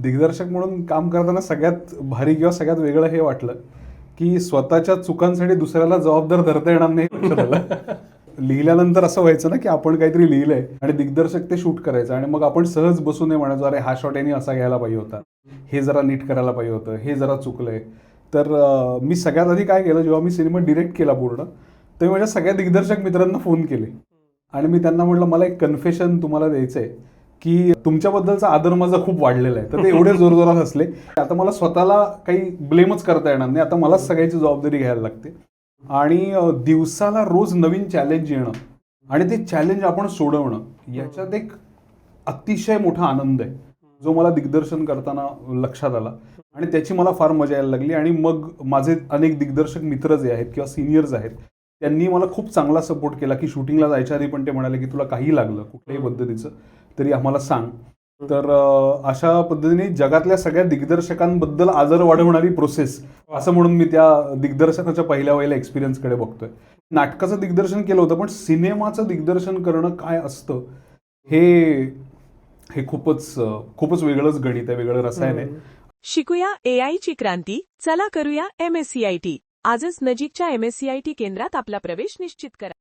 दिग्दर्शक म्हणून काम करताना सगळ्यात भारी किंवा सगळ्यात वेगळं हे वाटलं की स्वतःच्या चुकांसाठी दुसऱ्याला जबाबदार धरता येणार नाही लक्षात आलं. लिहिल्यानंतर असं व्हायचं ना की आपण काहीतरी लिहिलंय आणि दिग्दर्शक ते शूट करायचं आणि मग आपण सहज बसून नाही म्हणायचो अरे हा शॉट यांनी असा घ्यायला पाहिजे होता, हे जरा नीट करायला पाहिजे होतं, हे जरा चुकलंय. तर मी सगळ्यात आधी काय केलं, जेव्हा मी सिनेमा डिरेक्ट केला पूर्ण, तर माझ्या सगळ्या दिग्दर्शक मित्रांना फोन केले आणि मी त्यांना म्हटलं मला एक कन्फेशन तुम्हाला द्यायचं आहे की तुमच्याबद्दलचा आदर माझा खूप वाढलेला आहे. तर ते एवढे जोरजोरात हसले. आता मला स्वतःला काही ब्लेमच करता येणार नाही, आता मलाच सगळ्याची जबाबदारी घ्यायला लागते. आणि दिवसाला रोज नवीन चॅलेंज येणं आणि ते चॅलेंज आपण सोडवणं याच्यात एक अतिशय मोठा आनंद आहे जो मला दिग्दर्शन करताना लक्षात आला आणि त्याची मला फार मजा यायला लागली. आणि मग माझे अनेक दिग्दर्शक मित्र जे आहेत किंवा सिनियर्स आहेत त्यांनी मला खूप चांगला सपोर्ट केला की शूटिंगला जायच्या आधी पण ते म्हणाले की तुला काही लागलं कुठल्याही पद्धतीचं तरी आम्हाला सांग. तर अशा पद्धतीने जगातल्या सगळ्या दिग्दर्शकांबद्दल आदर वाढवणारी प्रोसेस असं म्हणून मी त्या दिग्दर्शनाच्या पहिल्या वेळेला एक्सपिरियन्सकडे बघतोय. नाटकाचं दिग्दर्शन केलं होतं पण सिनेमाचं दिग्दर्शन करणं काय असतं हे खूपच वेगळंच गणित आहे, वेगळं रसायन आहे. शिकूया AI ची क्रांती. चला करूया MSCIT. आजच नजीकच्या MSCIT केंद्रात आपला प्रवेश निश्चित करा.